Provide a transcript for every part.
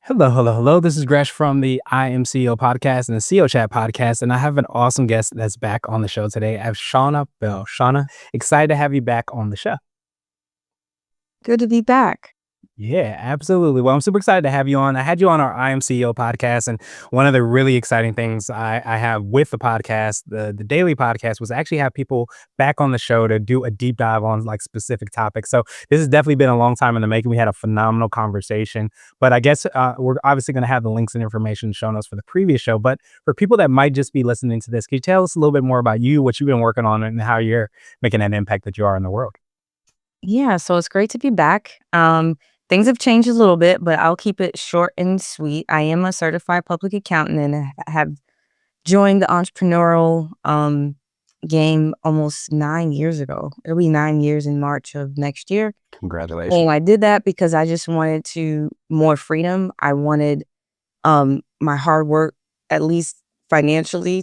Hello, hello, hello. This is Gresh from the I Am CEO podcast and the CEO Chat podcast. And I have an awesome guest that's back on the show today. I have Shona Bell. Shauna, excited to have you back on the show. Good to be back. Yeah, absolutely. Well, I'm super excited to have you on. I had you on our I Am CEO podcast. And one of the really exciting things I have with the podcast, the daily podcast, was actually have people back on the show to do a deep dive on like specific topics. So this has definitely been a long time in the making. We had a phenomenal conversation. But I guess we're obviously going to have the links and information shown us for the previous show. But for people that might just be listening to this, can you tell us a little bit more about you, what you've been working on, and how you're making that impact that you are in the world? Yeah, so it's great to be back. Things have changed a little bit, but I'll keep it short and sweet. I am a certified public accountant and have joined the entrepreneurial game almost 9 years ago. It'll be 9 years in March of next year. Congratulations. And I did that because I just wanted to more freedom. I wanted my hard work, at least financially,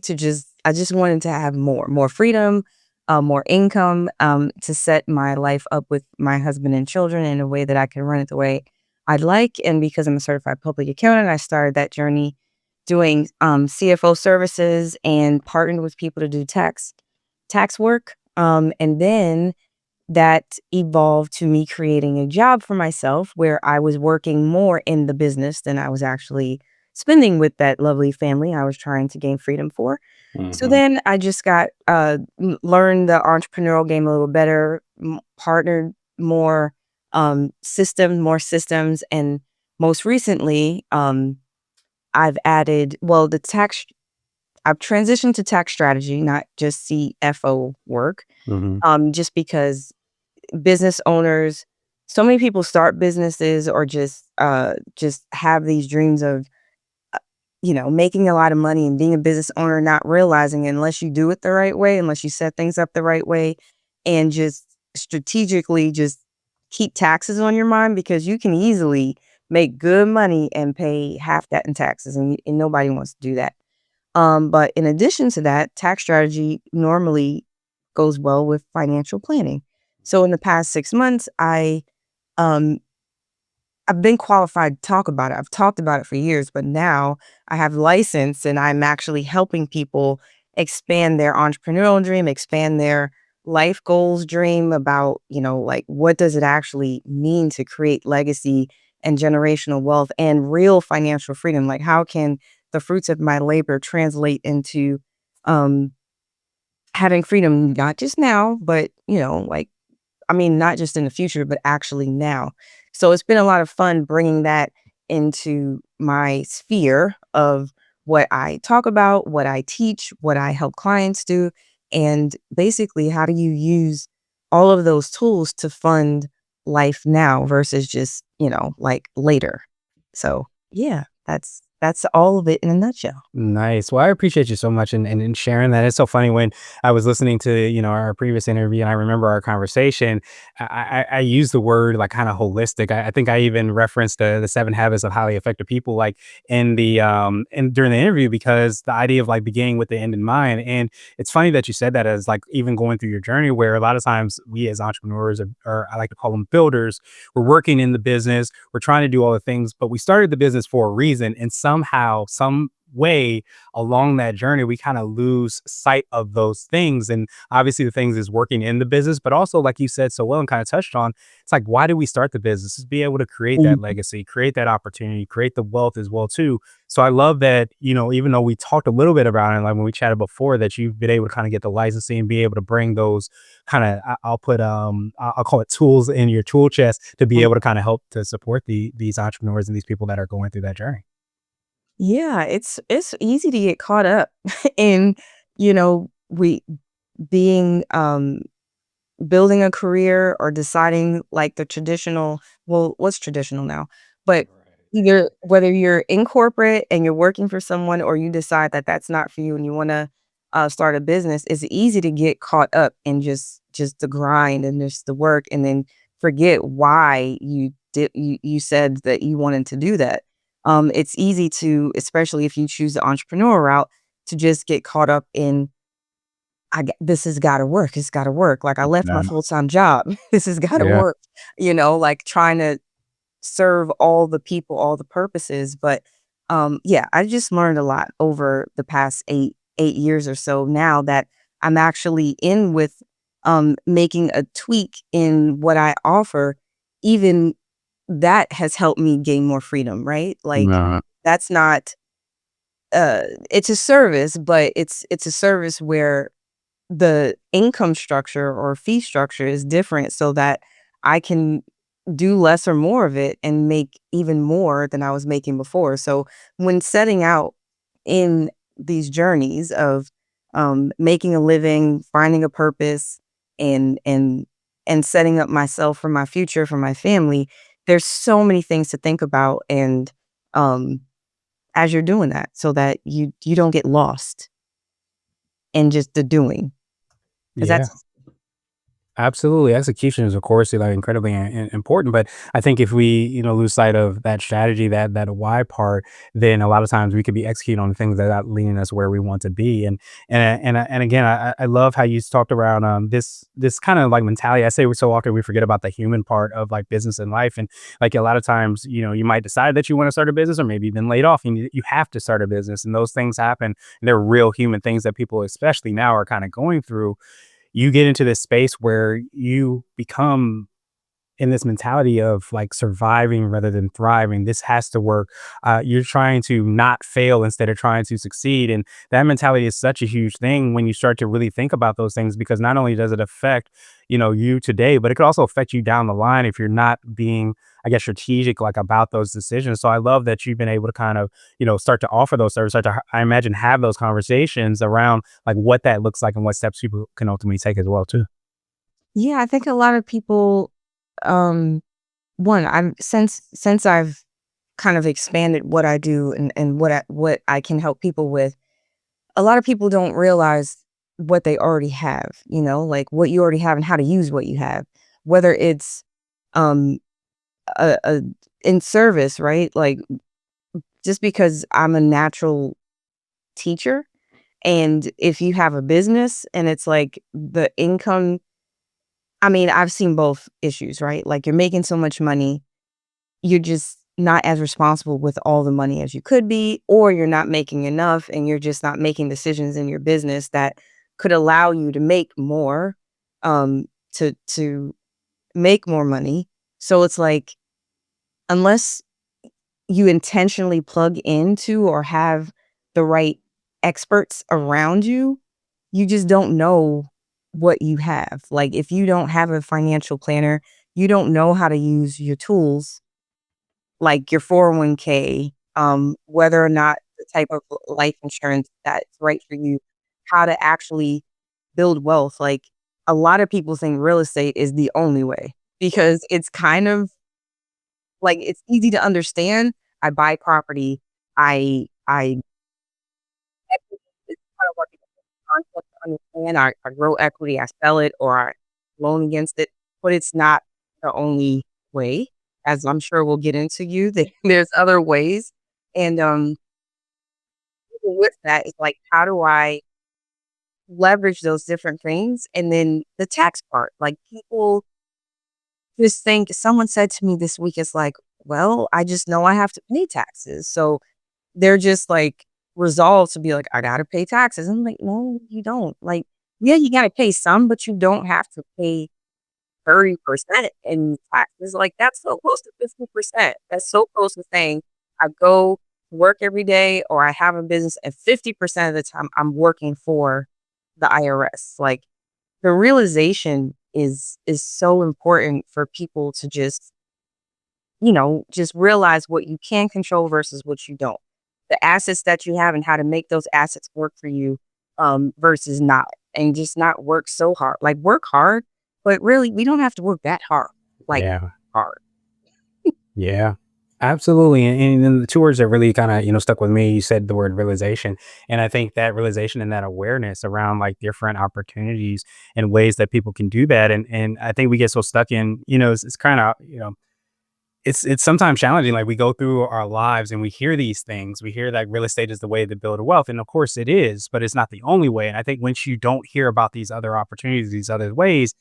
I just wanted to have more freedom, more income, to set my life up with my husband and children in a way that I can run it the way I'd like. And because I'm a certified public accountant, I started that journey doing CFO services and partnered with people to do tax work. And then that evolved to me creating a job for myself where I was working more in the business than I was actually spending with that lovely family I was trying to gain freedom for. So Hmm. then I just learned the entrepreneurial game a little better, partnered more systems. And most recently, I've added, well, I've transitioned to tax strategy, not just CFO work, Hmm. just because business owners, so many people start businesses or just have these dreams of making a lot of money and being a business owner, not realizing unless you do it the right way, unless you set things up the right way and just strategically just keep taxes on your mind because you can easily make good money and pay half that in taxes and nobody wants to do that. But in addition to that, tax strategy normally goes well with financial planning. So in the past 6 months, um I've been qualified to talk about it. I've talked about it for years, but now I have license and I'm actually helping people expand their entrepreneurial dream, expand their life goals dream about, like what does it actually mean to create legacy and generational wealth and real financial freedom? Like how can the fruits of my labor translate into um having freedom not just now, but not just in the future, but actually now. So it's been a lot of fun bringing that into my sphere of what I talk about, what I teach, what I help clients do, and basically how do you use all of those tools to fund life now versus just, like later. So yeah, that's all of it in a nutshell. Nice. Well, I appreciate you so much and sharing that. It's so funny when I was listening to, our previous interview and I remember our conversation, I used the word like kind of holistic. I think I even referenced the 7 habits of highly effective people like in the and during the interview because the idea of like beginning with the end in mind. And it's funny that you said that as like even going through your journey where a lot of times we as entrepreneurs or I like to call them builders, we're working in the business, we're trying to do all the things, but we started the business for a reason. And somehow, some way along that journey, we kind of lose sight of those things. And obviously, the things is working in the business, but also, like you said so well and kind of touched on, it's like, why do we start the business? Is be able to create that Mhm. legacy, create that opportunity, create the wealth as well too. So I love that, even though we talked a little bit about it, like when we chatted before, that you've been able to kind of get the licensing and be able to bring those kind of, I'll put, I'll call it tools in your tool chest to be able to kind of help to support these entrepreneurs and these people that are going through that journey. Yeah, it's easy to get caught up in, we being building a career or deciding like the traditional, well, what's traditional now? But either whether you're in corporate and you're working for someone or you decide that that's not for you and you want to start a business, it's easy to get caught up in just the grind and just the work and then forget why you said that you wanted to do that. It's easy to, especially if you choose the entrepreneur route, to just get caught up in this has gotta work, it's gotta work. Like, I left my Yeah. full-time job. This has gotta Yeah. work, like, trying to serve all the people, all the purposes. But yeah, I just learned a lot over the past 8 years or so now that I'm actually in with making a tweak in what I offer. Even that has helped me gain more freedom, right? Like Uh, that's not it's a service, but it's a service where the income structure or fee structure is different so that I can do less or more of it and make even more than I was making before. So when setting out in these journeys of making a living, finding a purpose, and setting up myself for my future, for my family, there's so many things to think about. And um, as you're doing that, so that you don't get lost in just the doing, because yeah. that's Absolutely. Execution is, of course, like incredibly important. But I think if we, lose sight of that strategy, that why part, then a lot of times we could be executing on things that are not leading us where we want to be. And again, I love how you talked around this kind of like mentality. I say we so often we forget about the human part of like business and life. And like a lot of times, you might decide that you want to start a business, or maybe you've been laid off and you have to start a business, and those things happen. And they're real human things that people, especially now, are kind of going through. You get into this space where you become in this mentality of like surviving rather than thriving. This has to work. You're trying to not fail instead of trying to succeed. And that mentality is such a huge thing when you start to really think about those things, because not only does it affect, you today, but it could also affect you down the line if you're not being, I guess, strategic, like about those decisions. So I love that you've been able to kind of, start to offer those services, start to, I imagine, have those conversations around like what that looks like and what steps people can ultimately take as well, too. yeah, I think a lot of people, um, one, I'm since I've kind of expanded what I do and what I can help people with, a lot of people don't realize what they already have, like what you already have and how to use what you have. Whether it's um a in service, right? Like just because I'm a natural teacher, and if you have a business and it's like the income, I mean, I've seen both issues, right? Like you're making so much money, you're just not as responsible with all the money as you could be, or you're not making enough and you're just not making decisions in your business that could allow you to make more, to make more money. So it's like, unless you intentionally plug into or have the right experts around you, you just don't know what you have. Like if you don't have a financial planner, you don't know how to use your tools like your 401k, whether or not the type of life insurance that's right for you, how to actually build wealth. Like a lot of people think real estate is the only way because it's kind of like it's easy to understand. I buy property, I it's kind of like a concept to understand. I grow equity, I sell it, or I loan against it, but it's not the only way. As I'm sure we'll get into there's other ways. And even with that, it's like, how do I leverage those different things? And then the tax part, like people just think someone said to me this week, it's like, well, I just know I have to pay taxes. So they're just like resolved to be like, I gotta pay taxes. And I'm like, no, you don't. Like, yeah, you gotta pay some, but you don't have to pay 30% in taxes. Like, that's so close to 50%. That's so close to saying I go to work every day or I have a business and 50% of the time I'm working for the IRS. Like the realization is so important for people to just, just realize what you can control versus what you don't. The assets that you have and how to make those assets work for you, versus not. And just not work so hard. Like work hard, but really we don't have to work that hard. Like Yeah. hard. Yeah, absolutely. And then the two words that really kind of, stuck with me, you said the word realization. And I think that realization and that awareness around like different opportunities and ways that people can do that. And I think we get so stuck in, it's kind of, it's sometimes challenging. Like we go through our lives and we hear these things. We hear that real estate is the way to build a wealth. And of course it is, but it's not the only way. And I think once you don't hear about these other opportunities, these other ways,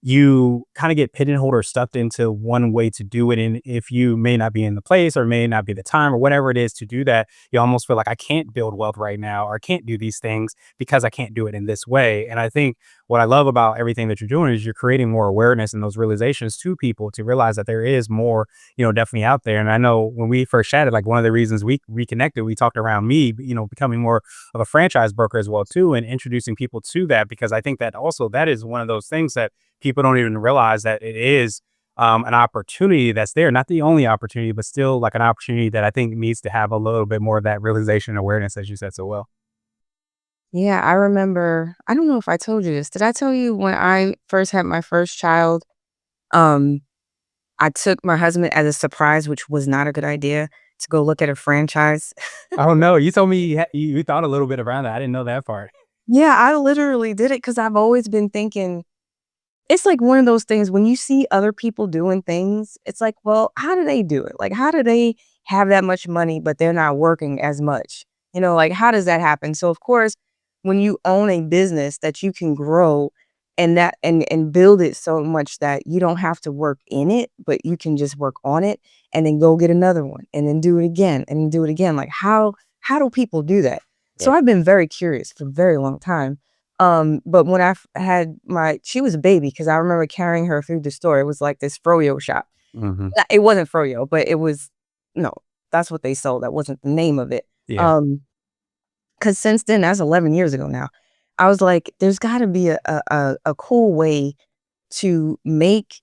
you kind of get pigeonholed or stuffed into one way to do it. And if you may not be in the place or may not be the time or whatever it is to do that, you almost feel like I can't build wealth right now or I can't do these things because I can't do it in this way. And I think what I love about everything that you're doing is you're creating more awareness and those realizations to people to realize that there is more, definitely out there. And I know when we first chatted, like one of the reasons we reconnected, we talked around me, becoming more of a franchise broker as well too, and introducing people to that, because I think that also that is one of those things that people don't even realize that it is an opportunity that's there, not the only opportunity, but still like an opportunity that I think needs to have a little bit more of that realization and awareness, as you said so well. Yeah, I remember, I don't know if I told you this. Did I tell you when I first had my first child, um, I took my husband as a surprise, which was not a good idea, to go look at a franchise. Oh no, you told me you thought a little bit around that. I didn't know that part. Yeah, I literally did it because I've always been thinking, it's like one of those things when you see other people doing things, it's like, well, how do they do it? Like, how do they have that much money, but they're not working as much? Like, how does that happen? So, of course, when you own a business that you can grow and build it so much that you don't have to work in it, but you can just work on it and then go get another one and then do it again and then do it again. Like, how do people do that? Yeah. So I've been very curious for a very long time. But when had she was a baby because I remember carrying her through the store. It was like this froyo shop. Hmm. It wasn't froyo, but it was no, that's what they sold. That wasn't the name of it. Yeah. Um, because since then, that's 11 years ago now. I was like, there's got to be a cool way to make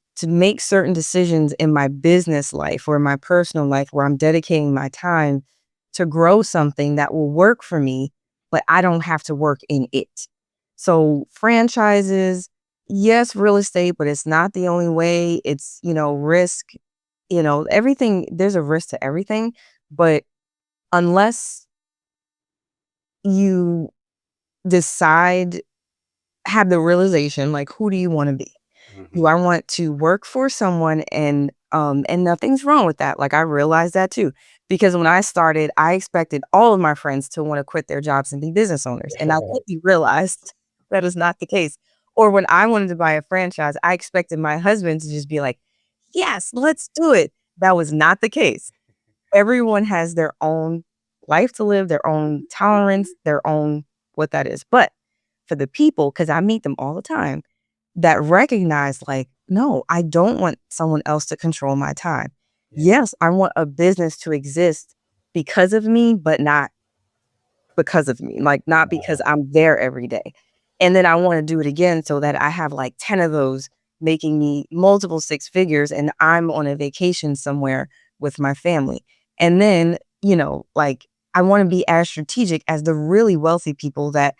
certain decisions in my business life or my personal life where I'm dedicating my time to grow something that will work for me, but I don't have to work in it. So franchises, yes, real estate, but it's not the only way. It's, risk, everything, there's a risk to everything. But unless you decide, have the realization, like, who do you want to be? Do Hmm. I want to work for someone and nothing's wrong with that. Like I realized that too. Because when I started, I expected all of my friends to want to quit their jobs and be business owners. And I quickly realized that is not the case. Or when I wanted to buy a franchise, I expected my husband to just be like, yes, let's do it. That was not the case. Everyone has their own life to live, their own tolerance, their own what that is. But for the people, because I meet them all the time, that recognize like, no, I don't want someone else to control my time. Yeah. Yes, I want a business to exist because of me, but not because of me, like not because I'm there every day. And then I want to do it again so that I have like 10 of those making me multiple six figures and I'm on a vacation somewhere with my family. And then, like I want to be as strategic as the really wealthy people that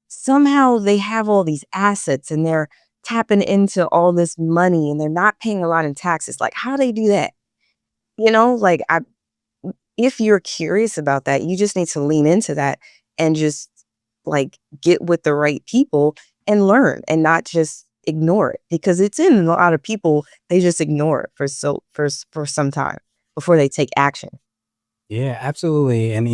somehow they have all these assets and they're tapping into all this money and they're not paying a lot in taxes. Like, how do they do that? Like if you're curious about that, you just need to lean into that and just like get with the right people and learn and not just ignore it because it's in a lot of people. They just ignore it for some time before they take action. Yeah, absolutely. And,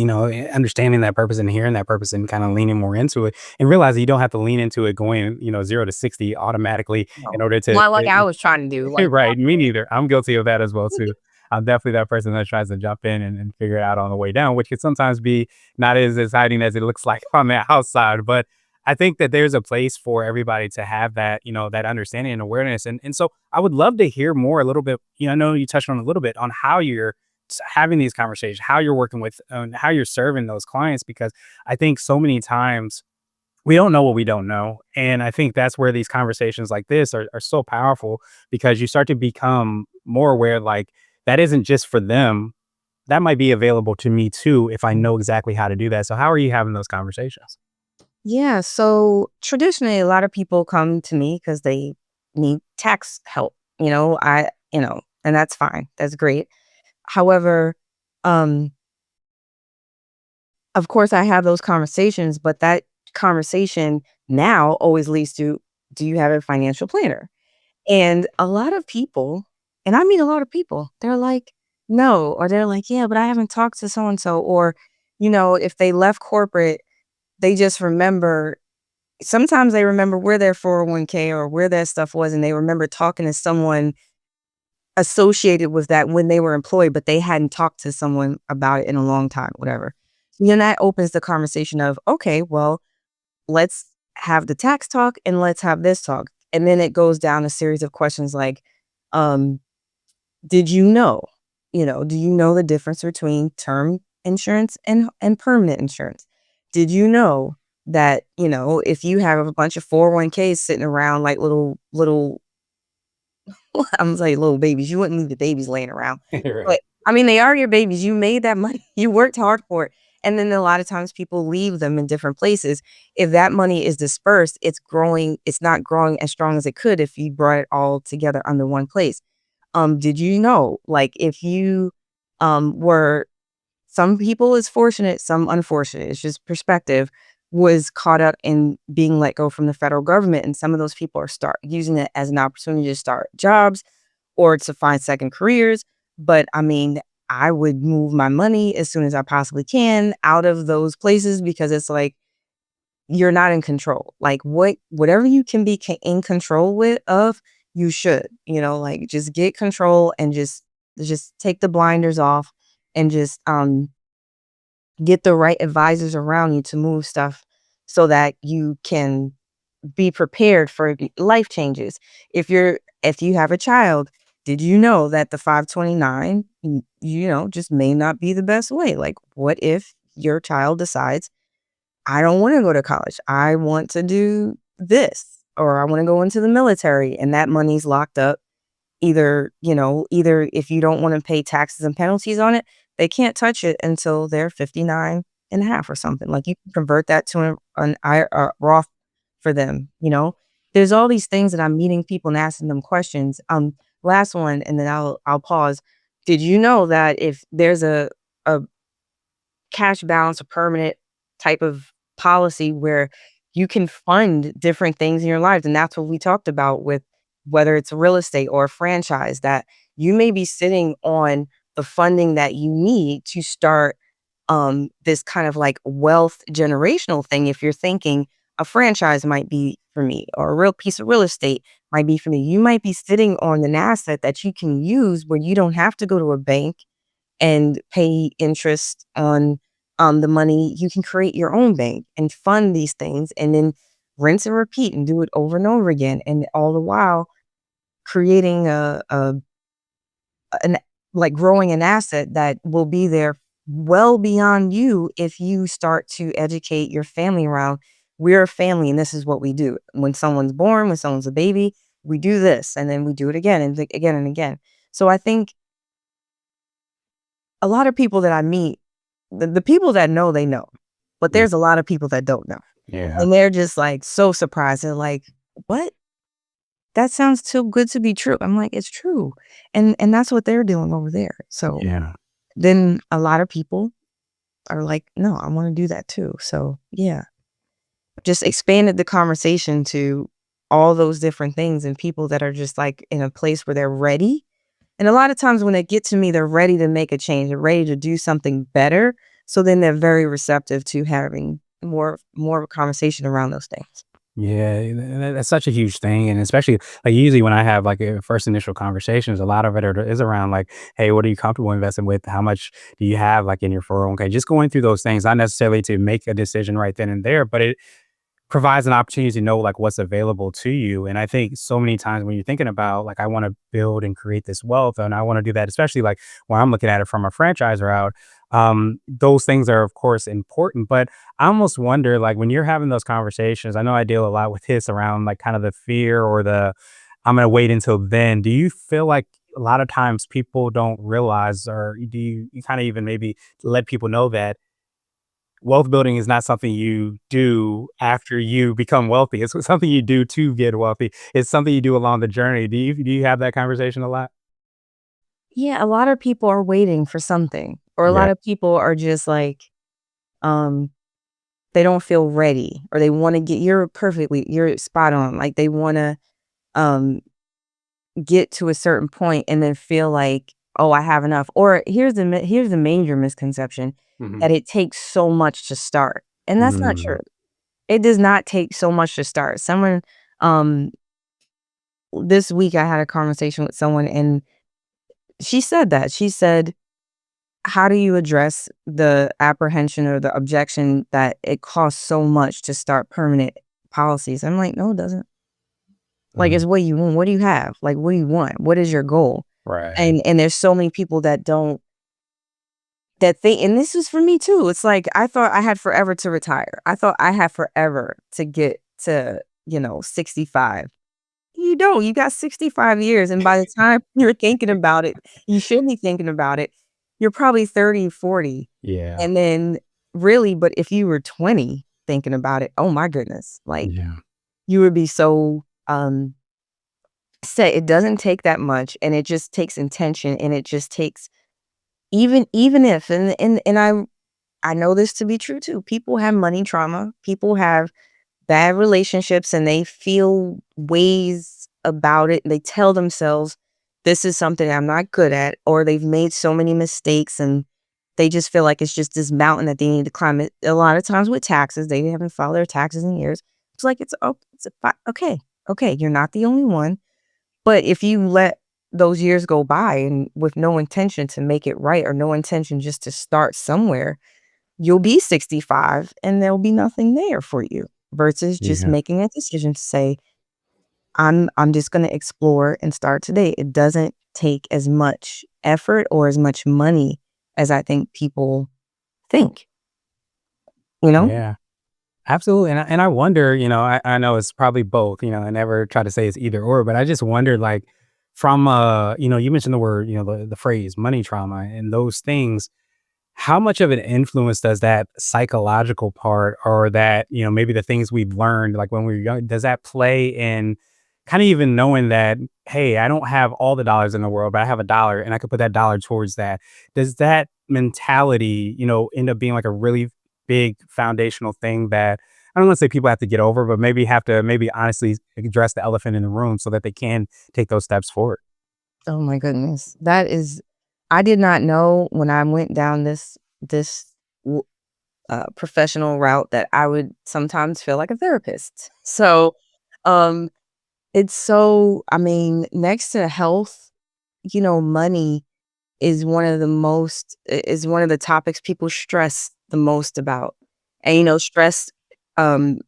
understanding that purpose and hearing that purpose and kind of leaning more into it and realizing you don't have to lean into it going, 0 to 60 automatically in No, order to, not like I was trying to do. Like, right. Me neither. I'm guilty of that as well too. I'm definitely that person that tries to jump in and figure it out on the way down, which can sometimes be not as exciting as it looks like on the outside. But I think that there's a place for everybody to have that, that understanding and awareness. And so I would love to hear more a little bit. I know you touched on a little bit on how you're having these conversations, how you're working with, how you're serving those clients, because I think so many times we don't know what we don't know. And I think that's where these conversations like this are so powerful because you start to become more aware, like that isn't just for them. That might be available to me too if I know exactly how to do that. So how are you having those conversations? yeah. So traditionally, a lot of people come to me because they need tax help. And that's fine. That's great. However, um, of course, I have those conversations, but that conversation now always leads to, do you have a financial planner? And a lot of people, and I mean a lot of people, they're like, no, or they're like, yeah, but I haven't talked to so and so, or if they left corporate, they just remember sometimes they remember where their 401k or where that stuff was, and they remember talking to someone associated with that when they were employed, but they hadn't talked to someone about it in a long time, whatever. Then that opens the conversation of, okay, well, let's have the tax talk and let's have this talk. And then it goes down a series of questions like, um, did you know? Do you know the difference between term insurance and permanent insurance? Did you know that, if you have a bunch of 401ks sitting around like little I'm like little babies, you wouldn't leave the babies laying around. Right. But I mean, they are your babies. You made that money. You worked hard for it. And then a lot of times people leave them in different places. If that money is dispersed, it's not growing as strong as it could if you brought it all together under one place. Did you know, like if you were some people is fortunate, some unfortunate. It's just perspective. Was caught up in being let go from the federal government, and some of those people are start using it as an opportunity to start jobs or to find second careers. But I mean, I would move my money as soon as I possibly can out of those places because it's like you're not in control. Like whatever you can be in control of, you should. Like just get control and just take the blinders off and just get the right advisors around you to move stuff so that you can be prepared for life changes. If you have a child, did you know that the 529, just may not be the best way? Like, what if your child decides, I don't want to go to college. I want to do this, or I want to go into the military, and that money's locked up. Either if you don't want to pay taxes and penalties on it, they can't touch it until they're 59 and a half or something. Like you can convert that to Roth for them. There's all these things that I'm meeting people and asking them questions. Last one, and then I'll pause. Did you know that if there's a cash balance, a permanent type of policy where you can fund different things in your lives. And that's what we talked about with whether it's real estate or a franchise, that you may be sitting on the funding that you need to start this kind of like wealth generational thing. If you're thinking a franchise might be for me or a real piece of real estate might be for me, you might be sitting on an asset that you can use where you don't have to go to a bank and pay interest on the money. You can create your own bank and fund these things and then rinse and repeat and do it over and over again. And all the while creating an like growing an asset that will be there well beyond you if you start to educate your family around, we're a family and this is what we do. When someone's born, when someone's a baby, we do this and then we do it again and again and again. So I think a lot of people that I meet, the people that know, they know. But Yeah. there's a lot of people that don't know. Yeah. And they're just like so surprised. They're like, "What? That sounds too good to be true." I'm like, "It's true." And that's what they're doing over there. So Yeah. then a lot of people are like, "No, I want to do that too." So yeah, just expanded the conversation to all those different things and people that are just like in a place where they're ready. And a lot of times when they get to me, they're ready to make a change. They're ready to do something better. So then they're very receptive to having more of a conversation around those things. Yeah, that's such a huge thing, and especially like usually when I have like first initial conversations, a lot of it is around like, hey, what are you comfortable investing with? How much do you have like in your 401k? Just going through those things, not necessarily to make a decision right then and there, but it provides an opportunity to know like what's available to you. And I think so many times when you're thinking about like I want to build and create this wealth and I want to do that, especially like when I'm looking at it from a franchise route, those things are of course important. But I almost wonder like when you're having those conversations, I know I deal a lot with this around like kind of the fear or the I'm gonna wait until then. Do you feel like a lot of times people don't realize or do you kind of even maybe let people know that wealth building is not something you do after you become wealthy. It's something you do to get wealthy. It's something you do along the journey. Do you have that conversation a lot? Yeah, a lot of people are waiting for something, or a Yeah. lot of people are just like, um, they don't feel ready, or they want to get. You're spot on. Like they want to um get to a certain point and then feel like, oh, I have enough. Or here's the major misconception Mhm. that it takes so much to start, and that's not true. Mm. It does not take so much to start. Someone, um, this week I had a conversation with someone and she said that. She said, how do you address the apprehension or the objection that it costs so much to start permanent policies? I'm like, no, it doesn't. Like, Mhm. it's what you want. What do you have? Like, what do you want? What is your goal? Right. And there's so many people that don't that think, and this is for me too. It's like I thought I had forever to retire. I thought I had forever to get to, 65. You don't. You got 65 years. And by the time you're thinking about it, you should be thinking about it. You're probably 30, 40. Yeah. And then really, but if you were 20 thinking about it, oh my goodness. Like Yeah. you would be so set. It doesn't take that much and it just takes intention and it just takes even if and I know this to be true too. People have money trauma. People have bad relationships and they feel ways about it. They tell themselves, this is something I'm not good at, or they've made so many mistakes and they just feel like it's just this mountain that they need to climb. It a lot of times with taxes, they haven't filed their taxes in years. It's like okay, okay, you're not the only one. But if you let those years go by and with no intention to make it right or no intention just to start somewhere, you'll be 65 and there'll be nothing there for you versus just Yeah. making a decision to say, I'm just going to explore and start today. It doesn't take as much effort or as much money as I think people think, you know? Yeah. Absolutely. And I wonder, I know it's probably both, I never try to say it's either or, but I just wonder like from you mentioned the word, the phrase money trauma and those things. How much of an influence does that psychological part or that, maybe the things we've learned like when we were young, does that play in kind of even knowing that, hey, I don't have all the dollars in the world, but I have a dollar and I could put that dollar towards that. Does that mentality, end up being like a really big foundational thing that I don't want to say people have to get over, but maybe have to maybe honestly address the elephant in the room so that they can take those steps forward? Oh my goodness. That is, I did not know when I went down this w- professional route that I would sometimes feel like a therapist. So, um, it's so, I mean, next to health, money is is one of the topics people stress the most about. And, stress um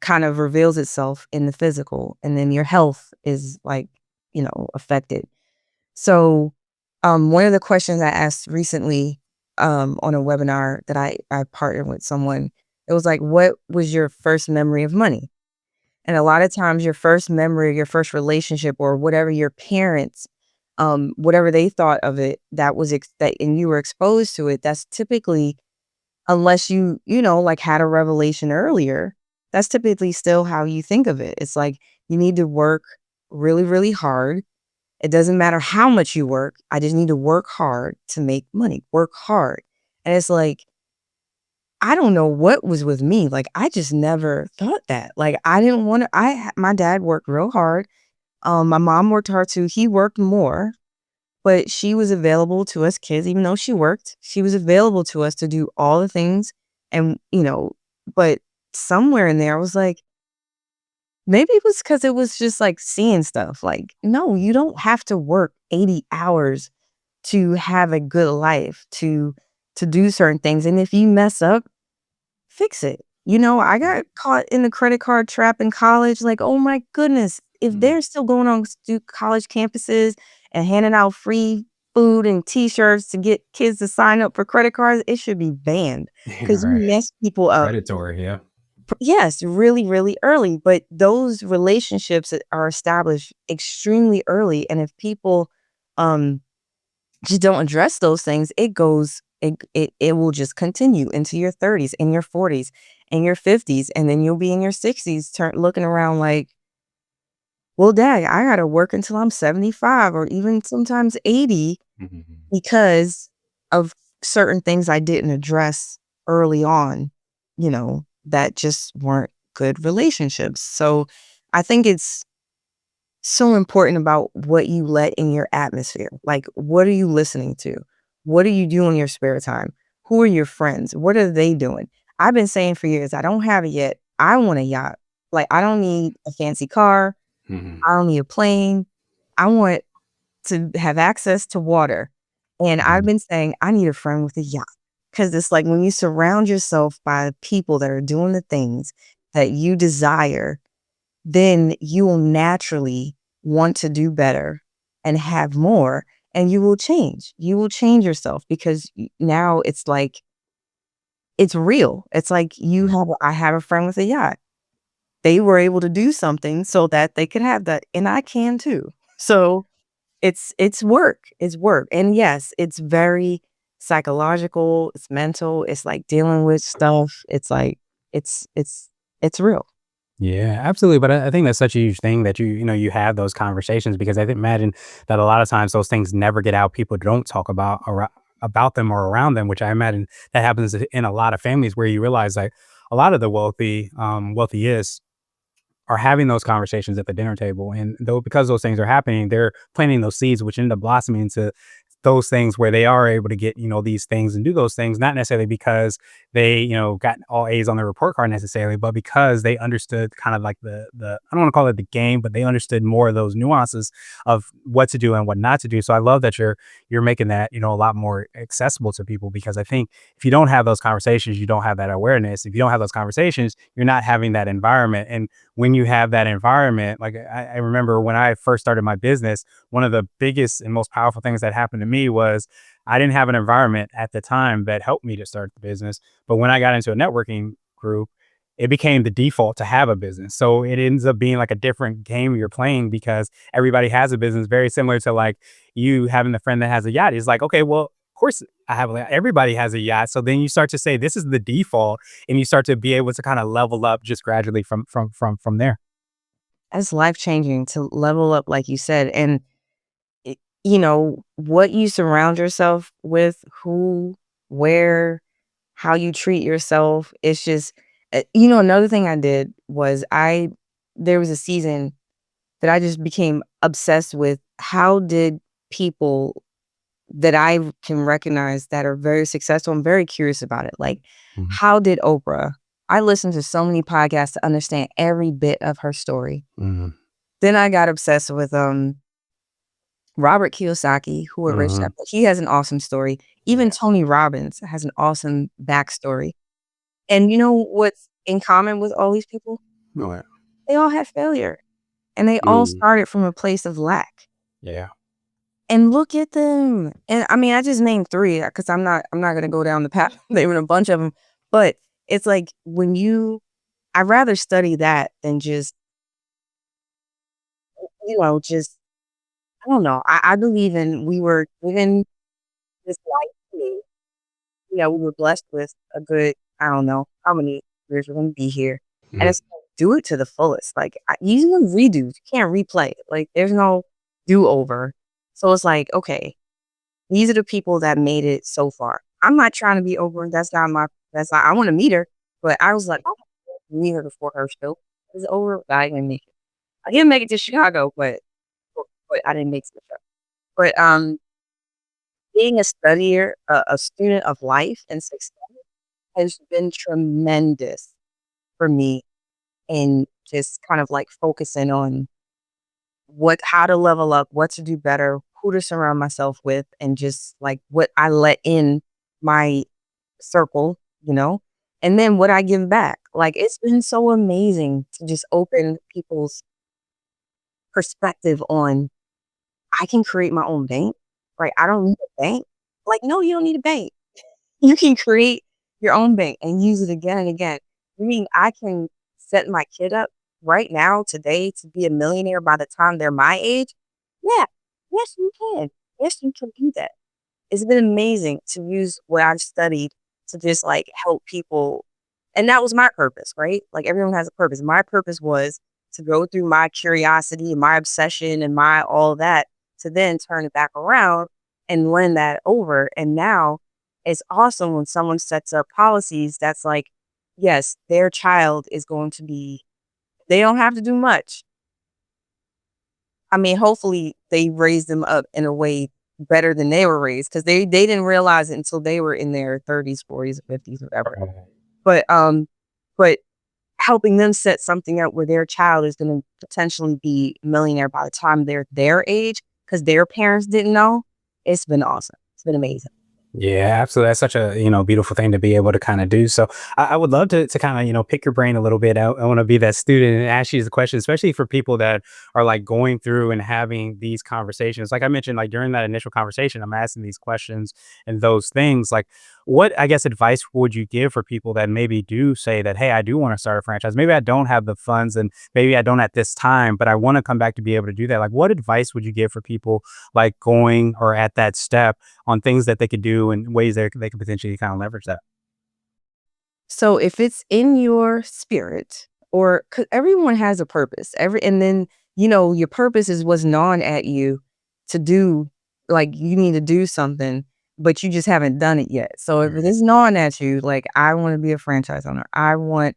kind of reveals itself in the physical and then your health is like, affected. So, one of the questions I asked recently on a webinar that I partnered with someone, it was like, what was your first memory of money? And a lot of times your first memory, your first relationship or whatever your parents, whatever they thought of it, that was that and you were exposed to it, that's typically, unless like had a revelation earlier, that's typically still how you think of it. It's like you need to work really, really hard. It doesn't matter how much you work. I just need to work hard to make money. Work hard. And it's like, I don't know what was with me. Like, I just never thought that. Like, I didn't want to. My dad worked real hard. My mom worked hard too. He worked more, but she was available to us kids, even though she worked. She was available to us to do all the things. And, but somewhere in there, I was like, maybe it was because it was just like seeing stuff. Like, no, you don't have to work 80 hours to have a good life, to do certain things. And if you mess up, fix it. I got caught in the credit card trap in college. Like, oh my goodness, if Mm. they're still going on college campuses and handing out free food and T-shirts to get kids to sign up for credit cards, it should be banned because you Right. mess people up. Predatory. Yeah. Yes, really, really early. But those relationships are established extremely early, and if people um just don't address those things, it will just continue into your 30s and your 40s and your 50s, and then you'll be in your 60s looking around like, well, dang, I gotta work until I'm 75 or even sometimes 80 Mhm. because of certain things I didn't address early on, that just weren't good relationships. So I think it's so important about what you let in your atmosphere. Like, what are you listening to? What do you do in your spare time? Who are your friends? What are they doing? I've been saying for years, I don't have it yet. I want a yacht. Like, I don't need a fancy car. Mhm. I don't need a plane. I want to have access to water. And I've Mhm. been saying, I need a friend with a yacht. Because it's like when you surround yourself by people that are doing the things that you desire, then you will naturally want to do better and have more, and you will change. You will change yourself because now it's like, it's real. It's like I have a friend with a yacht. They were able to do something so that they could have that, and I can too. So it's work. It's work. And yes, it's very psychological, it's mental, it's like dealing with stuff. It's like it's real. Yeah, absolutely. But I think that's such a huge thing that you have those conversations because I think imagine that a lot of times those things never get out. People don't talk about them or around them, which I imagine that happens in a lot of families where you realize like a lot of the wealthiest are having those conversations at the dinner table. And though because those things are happening, they're planting those seeds, which end up blossoming into those things where they are able to get, these things and do those things, not necessarily because they, got all A's on their report card necessarily, but because they understood kind of like the I don't want to call it the game, but they understood more of those nuances of what to do and what not to do. So I love that you're making that, a lot more accessible to people because I think if you don't have those conversations, you don't have that awareness. If you don't have those conversations, you're not having that environment. And when you have that environment, like I remember when I first started my business, one of the biggest and most powerful things that happened to me was I didn't have an environment at the time that helped me to start the business. But when I got into a networking group, it became the default to have a business. So it ends up being like a different game you're playing because everybody has a business, very similar to like you having the friend that has a yacht. It's like, okay, well, of course I have everybody has a yacht. So then you start to say this is the default and you start to be able to kind of level up just gradually from there. It's life changing to level up, like you said. And what you surround yourself with, who, where, how you treat yourself. It's just, another thing I did was there was a season that I just became obsessed with. How did people that I can recognize that are very successful, I'm very curious about it. Like, Mhm. how did Oprah? I listened to so many podcasts to understand every bit of her story. Mhm. Then I got obsessed with Robert Kiyosaki, who wrote Rich Dad Mhm. Poor. He has an awesome story. Even Yeah. Tony Robbins has an awesome backstory. And you know what's in common with all these people? Oh, yeah. They all had failure, and they all Mhm. started from a place of lack. Yeah. And look at them. And I mean, I just named 3 because I'm not gonna go down the path. There were a bunch of them, but it's like I'd rather study that than just, just I don't know. I believe in we were given this life to live. We were blessed with a good, I don't know how many years we're gonna be here, and Mhm. it's like, do it to the fullest. Like, you can redo, you can't replay it. Like, there's no do over. So it's like, okay, these are the people that made it so far. I'm not trying to be over. That's not, I want to meet her, but I was like, I want to meet her before her show is over. I didn't make it. I didn't make it to Chicago, but I didn't make it. But being a studier, a student of life and success has been tremendous for me in just kind of like focusing on how to level up, what to do better, who to surround myself with, and just like what I let in my circle, and then what I give back. Like, it's been so amazing to just open people's perspective on I can create my own bank, right? I don't need a bank. Like, no, you don't need a bank. You can create your own bank and use it again and again. You mean I can set my kid up right now, today, to be a millionaire by the time they're my age? Yeah. Yes, you can. Yes, you can do that. It's been amazing to use what I've studied to just like help people. And that was my purpose, right? Like, everyone has a purpose. My purpose was to go through my curiosity and my obsession and my all that to then turn it back around and lend that over. And now it's awesome when someone sets up policies that's like, yes, their child is going to be, they don't have to do much. I mean, hopefully they raised them up in a way better than they were raised because they didn't realize it until they were in their 30s, 40s, 50s, whatever. Right. But but helping them set something up where their child is going to potentially be a millionaire by the time they're their age because their parents didn't know. It's been awesome. It's been amazing. Yeah, absolutely. That's such a, beautiful thing to be able to kind of do. So I would love to kind of, pick your brain a little bit. I want to be that student and ask you the question, especially for people that are like going through and having these conversations. Like I mentioned, like during that initial conversation, I'm asking these questions and those things. Like, what I guess advice would you give for people that maybe do say that, hey, I do want to start a franchise. Maybe I don't have the funds and maybe I don't at this time, but I want to come back to be able to do that. Like, what advice would you give for people like going or at that step on things that they could do and ways they could potentially kind of leverage that? So if it's in your spirit, or 'cause everyone has a purpose, and then your purpose is what's gnawing at you to do, like you need to do something, but you just haven't done it yet. So if it Mhm. is gnawing at you, like I want to be a franchise owner, I want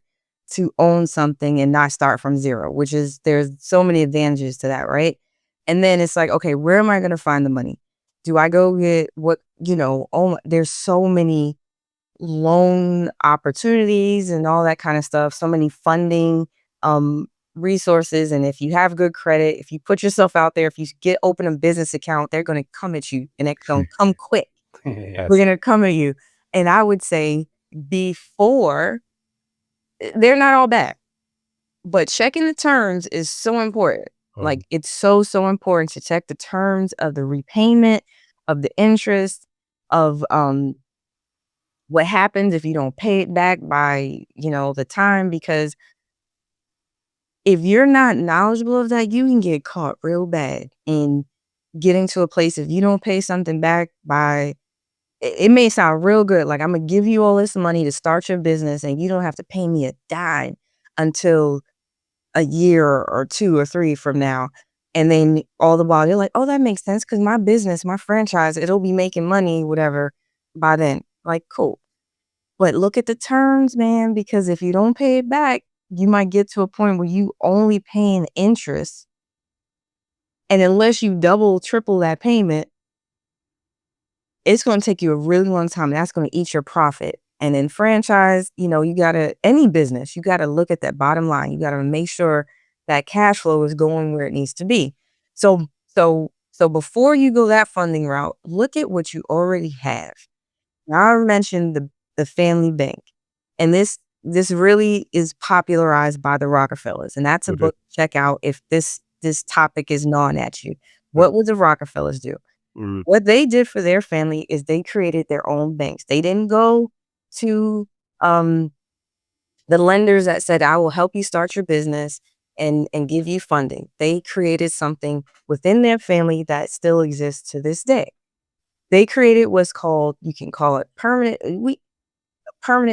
to own something and not start from zero, which is there's so many advantages to that, right? And then it's like, okay, where am I going to find the money? Do I go get what, there's so many loan opportunities and all that kind of stuff, so many funding um resources. And if you have good credit, if you put yourself out there, if you get open a business account, they're going to come at you and it's going to come quick. We're Yes. going to come at you. And I would say before, they're not all bad, but checking the terms is so important. Like Um, it's so important to check the terms of the repayment, of the interest, of what happens if you don't pay it back by, the time, because if you're not knowledgeable of that, you can get caught real bad in getting to a place if you don't pay something back by it may sound real good. Like I'm gonna give you all this money to start your business and you don't have to pay me a dime until a year or 2 or 3 from now. And then all the while you're like, oh, that makes sense because my business, my franchise, it'll be making money, whatever, by then. Like, cool. But look at the terms, man, because if you don't pay it back, you might get to a point where you only paying interest. And unless you double, triple that payment, it's going to take you a really long time. That's going to eat your profit. And in franchise, you got to, any business, you got to look at that bottom line. You got to make sure that cash flow is going where it needs to be. So before you go that funding route, look at what you already have. Now I mentioned the family bank, and this really is popularized by the Rockefellers, and that's a okay. book to check out if this topic is gnawing at you. Uh, What would the Rockefellers do? mm, What they did for their family is they created their own banks. They didn't go to um, the lenders that said, "I will help you start your business and give you funding." They created something within their family that still exists to this day. They created what's called, you can call it permanent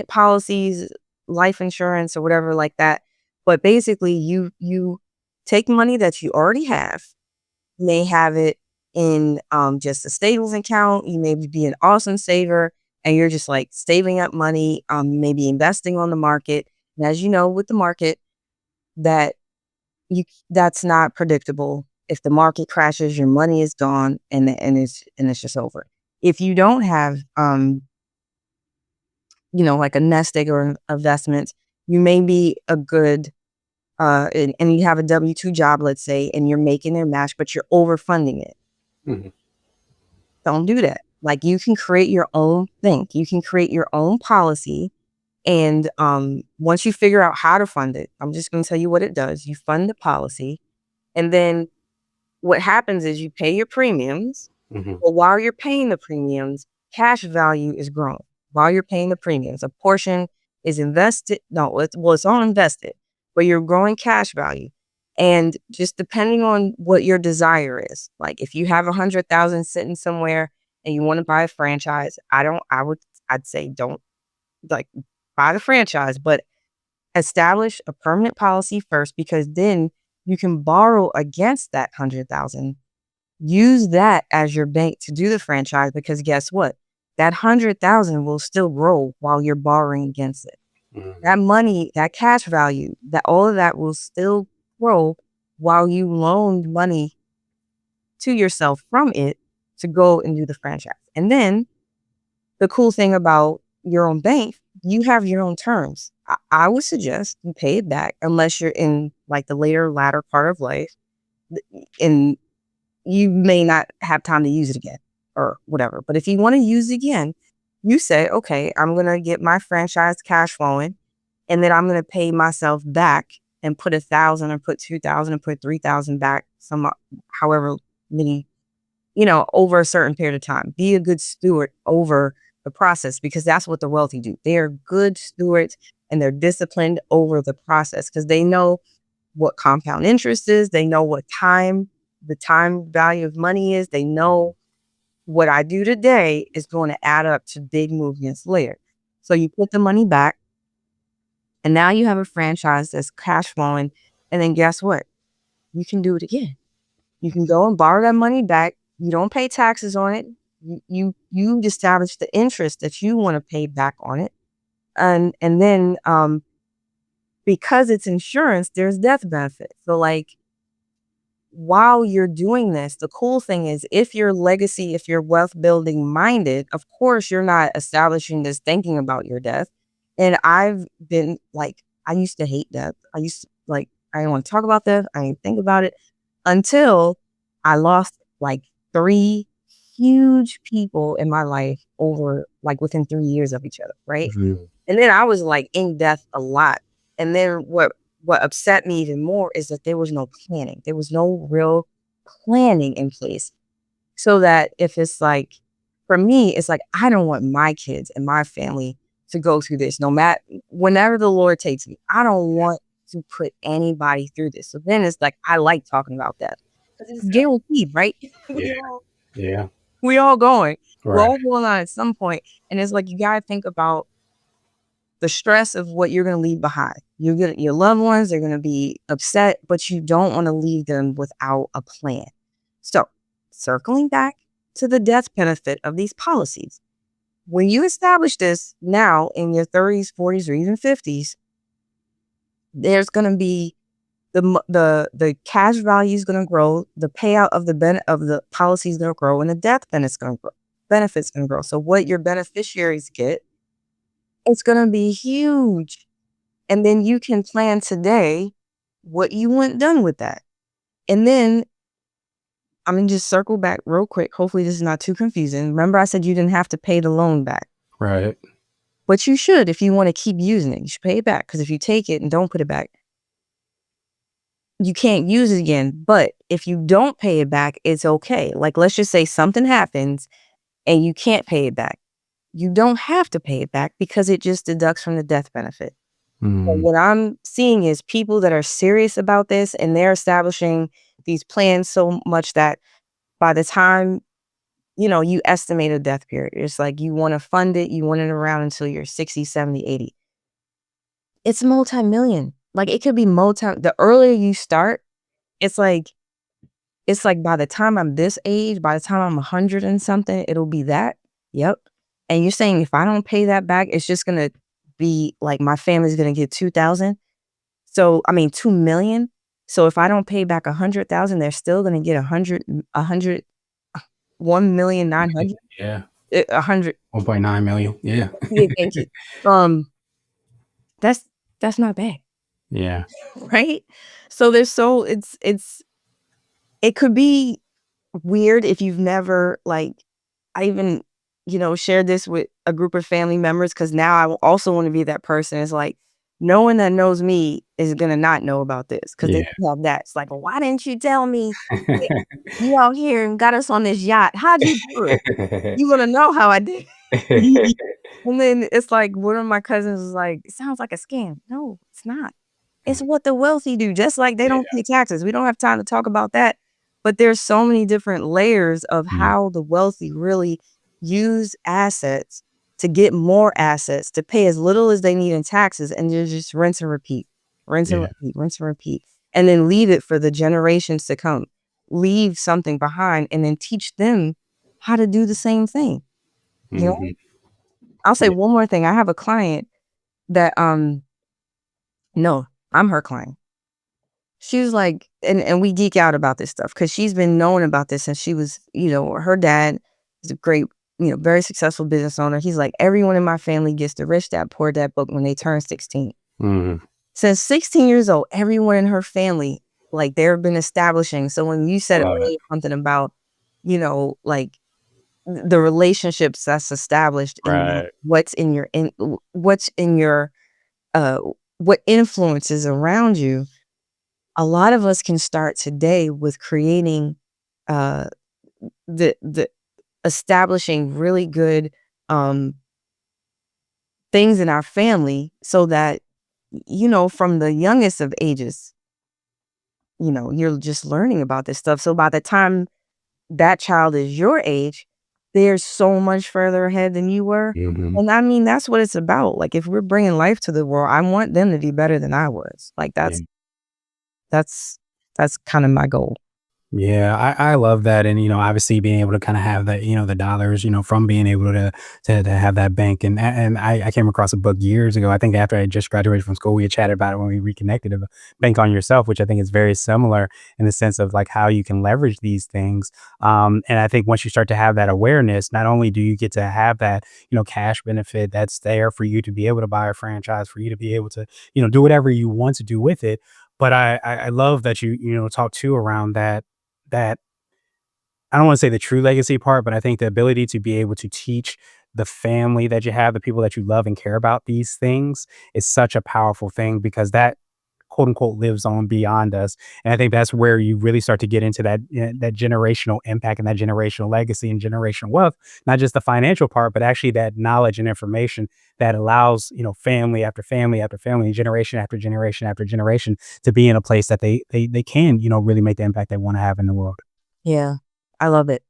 policies, life insurance or whatever like that. But basically you take money that you already have, you may have it in just a savings account, you may be an awesome saver and you're just like saving up money, maybe investing on the market. And as you know, with the market, that you that's not predictable. If the market crashes, your money is gone and it's just over. If you don't have like a nest egg or investment, you may be a good and you have a W-2 job, let's say, and you're making their match, but you're overfunding it. mhm, Don't do that. Like you can create your own thing. You can create your own policy. And once you figure out how to fund it, I'm just going to tell you what it does. You fund the policy, and then what happens is you pay your premiums. mhm, But while you're paying the premiums, cash value is growing. While you're paying the premiums, a portion is invested. No, it's all invested, but you're growing cash value. And just depending on what your desire is, like if you have 100,000 sitting somewhere and you want to buy a franchise, I'd say don't like buy the franchise, but establish a permanent policy first because then you can borrow against that 100,000. Use that as your bank to do the franchise because guess what? That 100,000 will still grow while you're borrowing against it. mhm, That money, that cash value, that all of that will still grow while you loaned money to yourself from it to go and do the franchise. And then the cool thing about your own bank, you have your own terms. I would suggest you pay it back unless you're in like the latter part of life, and you may not have time to use it again or whatever. But if you want to use it again, you say, okay, I'm going to get my franchise cash flowing, and then I'm going to pay myself back and put 1,000 or put 2,000 and put 3,000 back, however many, over a certain period of time. Be a good steward over the process, because that's what the wealthy do. They are good stewards, and they're disciplined over the process because they know what compound interest is. They know what the time value of money is. They know what I do today is going to add up to big movements later. So you put the money back, and now you have a franchise that's cash flowing. And then guess what? You can do it again. You can go and borrow that money back. You don't pay taxes on it. You establish the interest that you want to pay back on it. And then because it's insurance, there's death benefit. So like, while you're doing this, the cool thing is if you're wealth building minded, of course, you're not establishing this thinking about your death. And I've been like, I used to hate death. I didn't want to talk about death. I didn't think about it until I lost like 3 huge people in my life over like within 3 years of each other. Right. Mhm. And then I was like in death a lot. And then what upset me even more is that there was no planning. There was no real planning in place. So that if it's like, for me, it's like, I don't want my kids and my family to go through this, no matter whenever the Lord takes me. I don't want to put anybody through this. So then it's like, I like talking about that because it's guaranteed, right? Yeah. we all Yeah. we all going. We're Right. all going on at some point. And it's like, you got to think about the stress of what you're going to leave behind. Your loved ones, they're going to be upset, but you don't want to leave them without a plan. So circling back to the death benefit of these policies, when you establish this now in your 30s, 40s, or even 50s, there's going to be the cash value is going to grow, the payout of the policy is going to grow, and the death benefit's going to grow. So what your beneficiaries get, it's going to be huge. And then you can plan today what you want done with that. And then I'm going to just circle back real quick. Hopefully this is not too confusing. Remember I said you didn't have to pay the loan back. Right. But you should if you want to keep using it. You should pay it back, because if you take it and don't put it back, you can't use it again. But if you don't pay it back, it's okay. Like, let's just say something happens and you can't pay it back. You don't have to pay it back because it just deducts from the death benefit. But Mm. what I'm seeing is people that are serious about this, and they're establishing these plans so much that by the time, you estimate a death period, it's like you want to fund it, you want it around until you're 60, 70, 80. It's multi-million. Like, it could be the earlier you start, it's like by the time I'm this age, by the time I'm 100 and something, it'll be that. Yep. And you're saying if I don't pay that back, it's just going to be like my family's going to get 2,000. So, I mean, 2 million. So if I don't pay back 100,000, they're still going to get 1,900,000, Yeah. 100. 1.9 million. Yeah. Yeah, thank you. That's not bad, Yeah. right? So it could be weird if you've never, like, I even, shared this with a group of family members, because now I also want to be that person. It's like, no one that knows me is going to not know about this, because they Yeah. have that. It's like, well, why didn't you tell me that you out here and got us on this yacht? How'd you do it? You want to know how I did it. And then it's like, one of my cousins was like, it sounds like a scam. No, it's not. It's what the wealthy do. Just like they Yeah. don't pay taxes. We don't have time to talk about that. But there's so many different layers of Mm. how the wealthy really use assets to get more assets, to pay as little as they need in taxes, and you just rinse and repeat, rinse and Yeah. repeat, rinse and repeat, and then leave it for the generations to come. Leave something behind, and then teach them how to do the same thing. You know, Mhm. I'll say Yeah. one more thing. I have a client that no, I'm her client. She was like, and we geek out about this stuff because she's been knowing about this since she was, her dad is a great, very successful business owner. He's like, everyone in my family gets the Rich Dad Poor Dad book when they turn 16. Mhm. Since 16 years old, everyone in her family, like, they've been establishing. So when you I said love it. earlier something about, like, the relationships that's established in that, Right. what's in your, uh what influences around you, a lot of us can start today with creating, uh, the establishing really good, um, things in our family so that, from the youngest of ages, you're just learning about this stuff. So by the time that child is your age, they're so much further ahead than you were. Mhm. And I mean, that's what it's about. Like, if we're bringing life to the world, I want them to be better than I was. Like, Yeah. that's that's kind of my goal. Yeah, I love that, and obviously being able to kind of have that, the dollars, from being able to have that bank, and I came across a book years ago. I think after I just graduated from school, we had chatted about it when we reconnected. Of Bank on Yourself, which I think is very similar in the sense of like how you can leverage these things. And I think once you start to have that awareness, not only do you get to have that, cash benefit that's there for you to be able to buy a franchise, for you to be able to, do whatever you want to do with it. But I love that you talk too around that I don't want to say the true legacy part, but I think the ability to be able to teach the family that you have, the people that you love and care about these things is such a powerful thing because that quote unquote lives on beyond us. And I think that's where you really start to get into that generational impact and that generational legacy and generational wealth, not just the financial part, but actually that knowledge and information that allows, family after family after family, generation after generation after generation to be in a place that they can, really make the impact they want to have in the world. Yeah. I love it.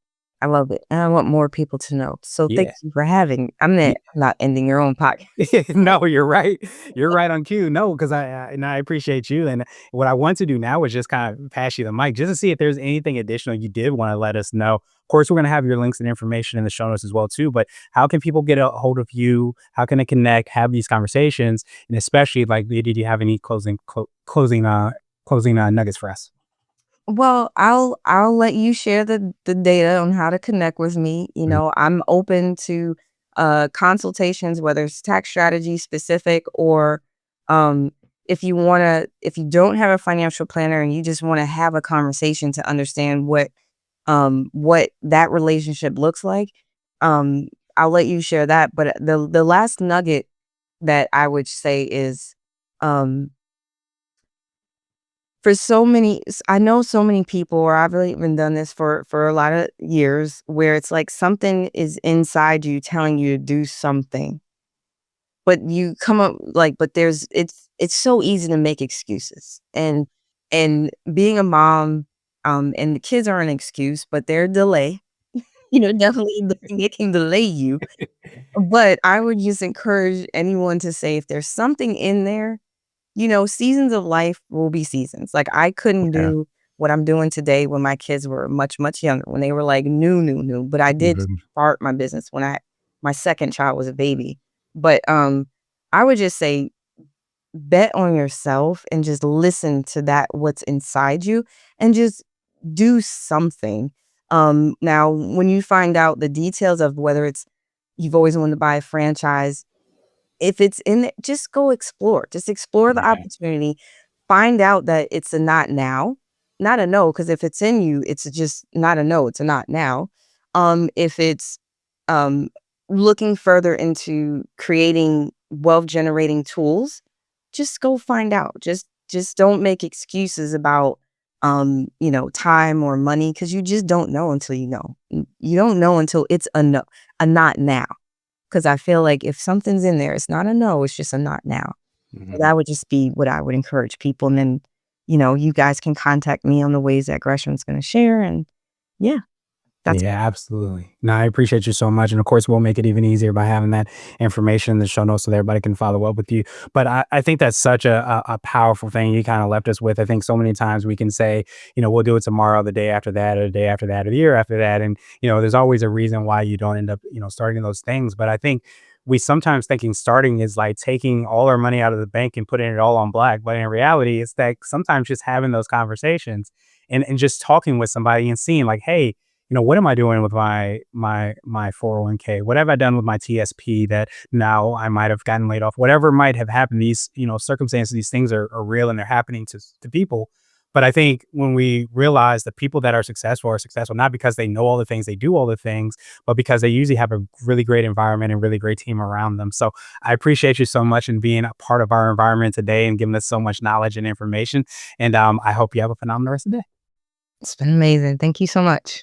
I love it. And I want more people to know. So thank Yeah. you for having I'm not ending your own podcast. No, you're right. You're right on cue. No, because and I appreciate you. And what I want to do now is just kind of pass you the mic just to see if there's anything additional you did want to let us know. Of course, we're going to have your links and information in the show notes as well too. But how can people get a hold of you? How can they connect? Have these conversations? And especially, like, did you have any closing nuggets for us? Well, I'll let you share the data on how to connect with me. Mhm. I'm open to consultations, whether it's tax strategy specific or um if you don't have a financial planner and you just want to have a conversation to understand what that relationship looks like, um I'll let you share that. But the last nugget that I would say is um for so many I know so many people, or I've really even done this for a lot of years, where it's like something is inside you telling you to do something, but you come up like but there's it's so easy to make excuses. And being a mom, and the kids are an excuse, but they're a delay. Definitely it can delay you. But I would just encourage anyone to say if there's something in there, seasons of life will be seasons. Like, I couldn't Yeah. do what I'm doing today when my kids were much, much younger, when they were like new, new, new. But I did Mhm. start my business when my second child was a baby. But I would just say bet on yourself and just listen to that what's inside you and just do something. Now when you find out the details of whether it's you've always wanted to buy a franchise, if it's in it, just go explore. Just explore the Yeah. opportunity. Find out that it's a not now, not a no, because if it's in you, it's just not a no, it's a not now. If it's um looking further into creating wealth generating tools, just go find out. Just don't make excuses about time or money, because you just don't know until you know. You don't know until it's a no, a not now. 'Cause I feel like if something's in there, it's not a no, it's just a not now. So Mhm. that would just be what I would encourage people, and then, you guys can contact me on the ways that Gresham's gonna share, and yeah, that's Yeah, absolutely. No, I appreciate you so much. And of course, we'll make it even easier by having that information in the show notes so that everybody can follow up with you. But I think that's such a powerful thing you kind of left us with. I think so many times we can say, we'll do it tomorrow, the day after that, or the day after that, or the year after that. And, there's always a reason why you don't end up, starting those things. But I think we sometimes thinking starting is like taking all our money out of the bank and putting it all on black. But in reality, it's that sometimes just having those conversations and just talking with somebody and seeing like, hey, what am I doing with my 401k? What have I done with my TSP that now I might have gotten laid off? Whatever might have happened, these, circumstances, these things are real and they're happening to people. But I think when we realize the people that are successful not because they know all the things, they do all the things, but because they usually have a really great environment and really great team around them. So I appreciate you so much and being a part of our environment today and giving us so much knowledge and information. And I hope you have a phenomenal rest of the day. It's been amazing. Thank you so much.